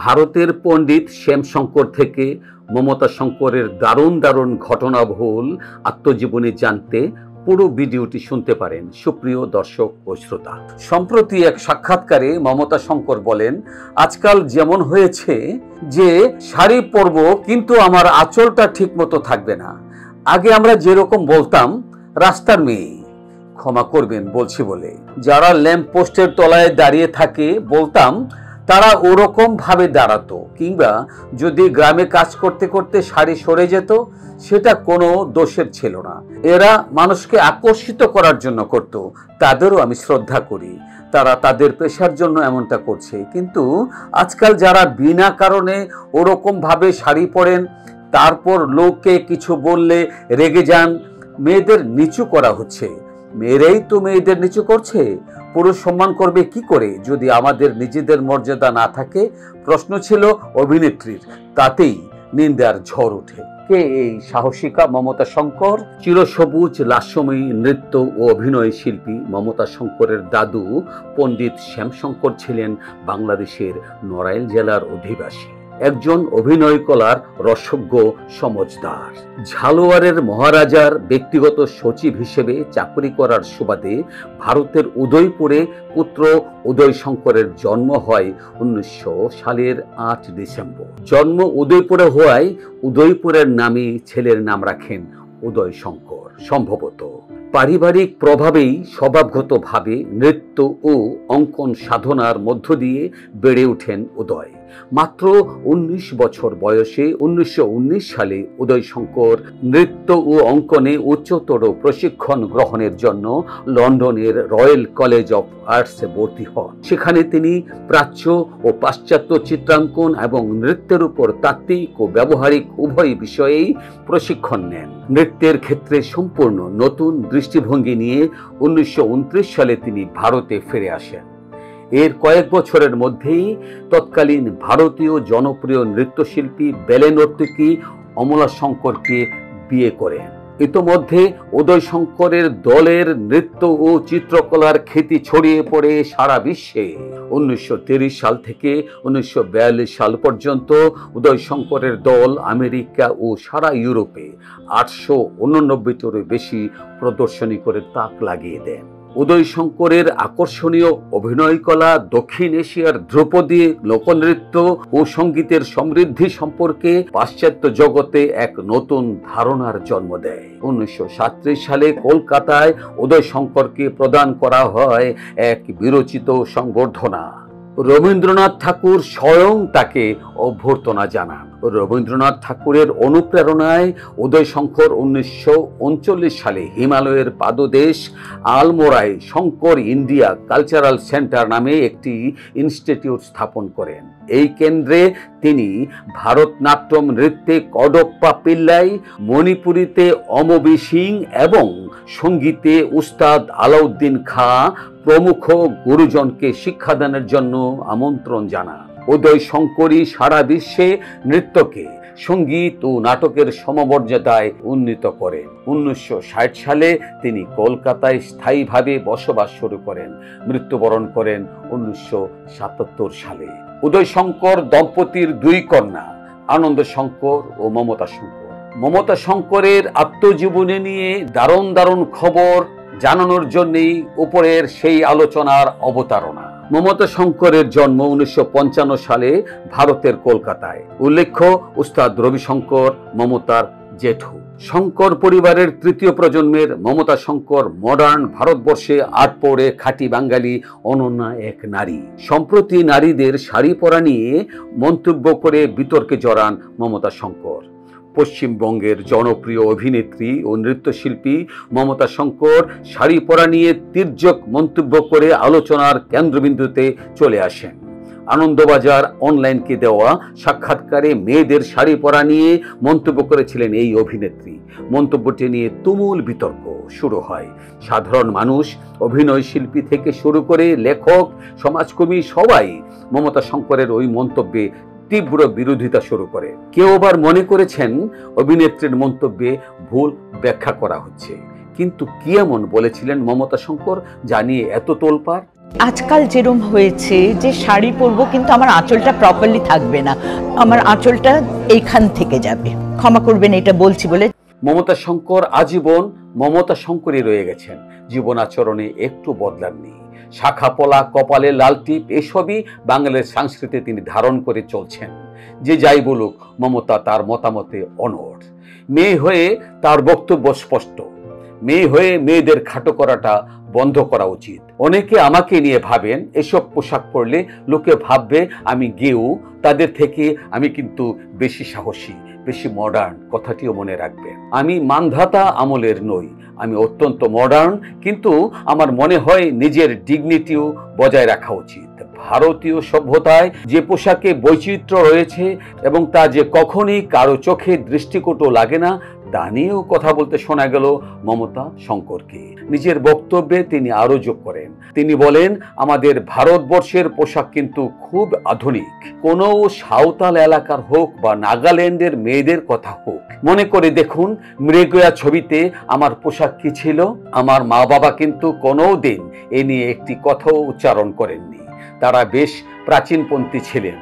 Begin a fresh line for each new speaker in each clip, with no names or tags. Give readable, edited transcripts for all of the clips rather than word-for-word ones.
ভারতের পণ্ডিত শ্যামশঙ্কর থেকে মমতা শঙ্করের দারুণ দারুণ ঘটনাবহুল আত্মজীবনী জানতে পুরো ভিডিওটি শুনতে পারেন সুপ্রিয় দর্শক ও শ্রোতা। সম্প্রতি এক সাক্ষাৎকারে মমতা শঙ্কর বলেন, আজকাল যেমন হয়েছে যে শাড়ি পরবো কিন্তু আমার আঁচলটা ঠিক মতো থাকবে না। আগে আমরা যেরকম বলতাম রাস্তার মেয়ে, ক্ষমা করবেন বলছি বলে, যারা ল্যাম্প পোস্টের তলায় দাঁড়িয়ে থাকে বলতাম তারা ওরকম ভাবে দাঁড়াতো, কিংবা যদি গ্রামে কাজ করতে করতে শাড়ি সরে যেত সেটা কোনো দোষের ছিল না। এরা মানুষকে আকর্ষিত করার জন্য করত, তাদেরও আমি শ্রদ্ধা করি, তারা তাদের পেশার জন্য এমনটা করছে। কিন্তু আজকাল যারা বিনা কারণে ওরকম ভাবে শাড়ি পরেন, তারপর লোককে কিছু বললে রেগে যান, মেয়েদের নিচু করা হচ্ছে। মেয়েরাই তো মেয়েদের নিচু করছে, পুরুষ সম্মান করবে কি করে যদি আমাদের নিজেদের মর্যাদা না থাকে? প্রশ্ন ছিল অভিনেত্রীর, তাতেই নিন্দার ঝড় ওঠে। কে এই সাহসিকা মমতা শঙ্কর? চিরসবুজ লাস্যময়ী নৃত্য ও অভিনয় শিল্পী মমতা শঙ্করের দাদু পণ্ডিত শ্যামশঙ্কর ছিলেন বাংলাদেশের নড়াইল জেলার অধিবাসী, একজন অভিনয় কলার রসজ্ঞ সমজদার। ঝালোয়ারের মহারাজার ব্যক্তিগত সচিব হিসেবে চাকরি করার সুবাদে ভারতের উদয়পুরে পুত্র উদয় শঙ্করের জন্ম হয় 1900 সালের 8 ডিসেম্বর। জন্ম উদয়পুরে হওয়ায় উদয়পুরের নামে ছেলের নাম রাখেন উদয় শঙ্কর। সম্ভবত পারিবারিক প্রভাবেই স্বভাবগতভাবে নৃত্য ও অঙ্কন সাধনার মধ্য দিয়ে বেড়ে ওঠেন উদয়। মাত্র 19 বছর বয়সে 1919 সালে উদয় শঙ্কর নৃত্য ও অঙ্কনে উচ্চতর প্রশিক্ষণ গ্রহণের জন্য লন্ডনের রয়্যাল কলেজ অফ আর্টসে ভর্তি হন। সেখানে তিনি প্রাচ্য ও পাশ্চাত্য চিত্রাঙ্কন এবং নৃত্যের উপর তাত্ত্বিক ও ব্যবহারিক উভয় বিষয়েই প্রশিক্ষণ নেন। নৃত্যের ক্ষেত্রে সম্পূর্ণ নতুন দৃষ্টিভঙ্গি নিয়ে 1929 সালে তিনি ভারতে ফিরে আসেন। এর কয়েক বছরের মধ্যেই তৎকালীন ভারতীয় জনপ্রিয় নৃত্যশিল্পী ব্যালে নর্তকী অমলা শঙ্করকে বিয়ে করেন। ইতোমধ্যে উদয় শঙ্করের দলের নৃত্য ও চিত্রকলার খ্যাতি ছড়িয়ে পড়ে সারা বিশ্বে। 1930 সাল থেকে 1942 সাল পর্যন্ত উদয় শঙ্করের দল আমেরিকা ও সারা ইউরোপে 889টারও বেশি প্রদর্শনী করে তাক লাগিয়ে দেন। উদয় শঙ্করের আকর্ষণীয় অভিনয় কলা দক্ষিণ এশিয়ার ধ্রুপদী লোকনৃত্য ও সঙ্গীতের সমৃদ্ধি সম্পর্কে পাশ্চাত্য জগতে এক নতুন ধারণার জন্ম দেয়। 1937 সালে কলকাতায় উদয় শঙ্করকে প্রদান করা হয় এক বিরচিত সংবর্ধনা। রবীন্দ্রনাথ ঠাকুর স্বয়ং তাকে অভ্যর্থনা জানান। রবীন্দ্রনাথ ঠাকুরের অনুপ্রেরণায় উদয় শঙ্কর 1939 সালে হিমালয়ের পাদদেশ আলমোড়ায় শঙ্কর ইন্ডিয়া কালচারাল সেন্টার নামে একটি ইনস্টিটিউট স্থাপন করেন। এই কেন্দ্রে তিনি ভারতনাট্যম নৃত্যে কডপ্পা পিল্লাই, মণিপুরীতে অমবি সিং এবং সঙ্গীতে উস্তাদ আলাউদ্দিন খাঁ প্রমুখ গুরুজনকে শিক্ষাদানের জন্য আমন্ত্রণ জানান। উদয় শঙ্করই সারা বিশ্বে নৃত্যকে সঙ্গীত ও নাটকের সমমর্যাদায় উন্নীত করেন। 1960 সালে তিনি কলকাতায় স্থায়ীভাবে বসবাস শুরু করেন। মৃত্যুবরণ করেন 1977 সালে। উদয় শঙ্কর দম্পতির 2 কন্যা, আনন্দ শঙ্কর ও মমতা শঙ্কর। মমতা শঙ্করের আত্মজীবনী নিয়ে দারুণ দারুণ খবর জানানোর জন্যই উপরের সেই আলোচনার অবতারণা। মমতা শঙ্করের জন্ম 1955 সালে ভারতের কলকাতায়। উল্লেখ্য, উস্তাদ রবি শঙ্কর মমতার জেঠু। শঙ্কর পরিবারের 3য় প্রজন্মের মমতা শঙ্কর মডার্ন ভারতবর্ষে আট পরে খাঁটি বাঙালি অনন্যা এক নারী। সম্প্রতি নারীদের শাড়ি পরা নিয়ে মন্তব্য করে বিতর্কে জড়ান মমতা শঙ্কর। পশ্চিমবঙ্গের জনপ্রিয় অভিনেত্রী ও নৃত্যশিল্পী মমতা শঙ্কর শাড়ি পরা নিয়ে তির্যক মন্তব্য করে আলোচনার কেন্দ্রবিন্দুতে চলে আসেন। আনন্দবাজার অনলাইনকে দেওয়া সাক্ষাৎকারে মেয়েদের শাড়ি পরা নিয়ে মন্তব্য করেছিলেন এই অভিনেত্রী। মন্তব্যটি নিয়ে তুমুল বিতর্ক শুরু হয়। সাধারণ মানুষ, অভিনয় শিল্পী থেকে শুরু করে লেখক, সমাজকর্মী সবাই মমতা শঙ্করের ওই মন্তব্যে তীব্র বিরোধিতা শুরু করে। কেউ আবার মনে করেছেন অভিনেত্রীর মন্তব্যে ভুল ব্যাখ্যা করা হচ্ছে। কিন্তু কি এমন বলেছিলেন মমতা শঙ্কর জানিয়ে এত তোলপাড়?
আজকাল যেরকম হয়েছে যে শাড়ি পরবো কিন্তু আমার আঁচলটা প্রপারলি থাকবে না, আমার আঁচলটা এইখান থেকে যাবে, ক্ষমা করবেন এটা বলছি বলে।
মমতা শঙ্কর আজীবন মমতা শঙ্করই রয়ে গেছেন, জীবন আচরণে একটু বদলাননি। শাখা পলা, কপালে লাল টিপ এসবই বাঙালির সংস্কৃতি তিনি ধারণ করে চলছেন। যে যাই বলুক, মমতা তার মতামতে অনড়। মেয়ে হয়ে তার বক্তব্য স্পষ্ট, মেয়ে হয়ে মেয়েদের খাটো করাটা বন্ধ করা উচিত। অনেকে আমাকে নিয়ে ভাবেন এসব পোশাক পরলে লোকে ভাববে আমি গেও, তাদের থেকে আমি কিন্তু বেশি সাহসী, বেশি মডার্ন। কথাটিও মনে রাখবেন, আমি মানধাতা আমলের নই, আমি অত্যন্ত মডার্ন, কিন্তু আমার মনে হয় নিজের ডিগনিটিও বজায় রাখা উচিত। ভারতীয় সভ্যতায় যে পোশাকে বৈচিত্র্য রয়েছে এবং তা যে কখনই কারো চোখে দৃষ্টিকটু লাগে না, তা নিয়েও কথা বলতে শোনা গেল মমতা শঙ্করকে। নিজের বক্তব্যে তিনি আরো যোগ করেন, তিনি বলেন আমাদের ভারতবর্ষের পোশাক কিন্তু খুব আধুনিক। কোনো সাঁওতাল এলাকার হোক বা নাগাল্যান্ডের মেয়েদের কথা হোক, মনে করে দেখুন মৃগয়া ছবিতে আমার পোশাক কি ছিল। আমার মা বাবা কিন্তু কোনোদিন এ নিয়ে একটি কথাও উচ্চারণ করেননি। তারা বেশ প্রাচীনপন্থী ছিলেন,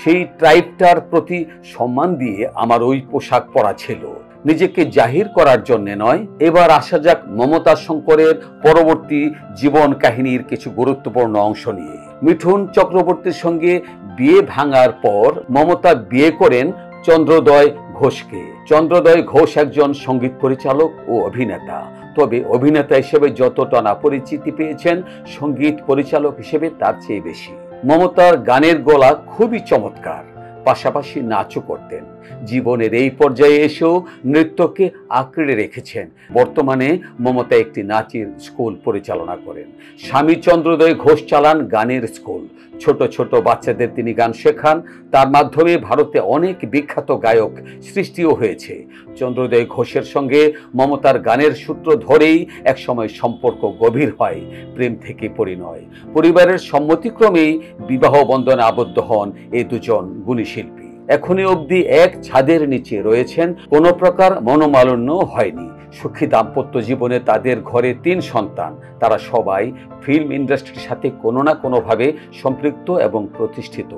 সেই ট্রাইবটার প্রতি সম্মান দিয়ে আমার ওই পোশাক পরা ছিল, নিজেকে জাহির করার জন্য নয়। এবার আসা যাক মমতা শঙ্করের পরবর্তী জীবন কাহিনীর কিছু গুরুত্বপূর্ণ অংশ নিয়ে। মিঠুন চক্রবর্তীর সঙ্গে বিয়ে ভাঙার পর মমতা বিয়ে করেন চন্দ্রোদয় ঘোষকে। চন্দ্রোদয় ঘোষ একজন সঙ্গীত পরিচালক ও অভিনেতা, তবে অভিনেতা হিসেবে যতটা না পরিচিতি পেয়েছেন, সঙ্গীত পরিচালক হিসেবে তার চেয়ে বেশি। মমতার গানের গলা খুবই চমৎকার, পাশাপাশি নাচও করতেন। জীবনের এই পর্যায়ে এসেও নৃত্যকে আঁকড়ে রেখেছেন। বর্তমানে মমতা একটি নাচের স্কুল পরিচালনা করেন। স্বামী চন্দ্রোদয় ঘোষ চালান গানের স্কুল। ছোট ছোট বাচ্চাদের তিনি গান শেখান। তার মাধ্যমে ভারতে অনেক বিখ্যাত গায়ক সৃষ্টিও হয়েছে। চন্দ্রোদয় ঘোষের সঙ্গে মমতার গানের সূত্র ধরেই একসময় সম্পর্ক গভীর হয়, প্রেম থেকে পরিণয়। পরিবারের সম্মতিক্রমেই বিবাহ বন্ধনে আবদ্ধ হন এই দুজন গুণী শিল্পী। এখনই অবধি এক ছাদের নিচে রয়েছেন, কোনো প্রকার মনোমালিন্য হয়নি। সুখী দাম্পত্য জীবনে তাদের ঘরে 3 সন্তান। তারা সবাই ফিল্ম ইন্ডাস্ট্রির সাথে কোনো না কোনোভাবে সম্পৃক্ত এবং প্রতিষ্ঠিত।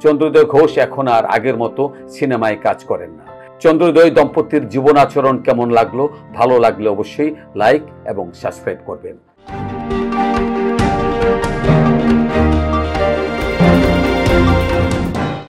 চন্দ্রোদয় ঘোষ এখন আর আগের মতো সিনেমায় কাজ করেন না। চন্দ্রোদয় দম্পতির জীবন আচরণ কেমন লাগলো? ভালো লাগলে অবশ্যই লাইক এবং সাবস্ক্রাইব করবেন।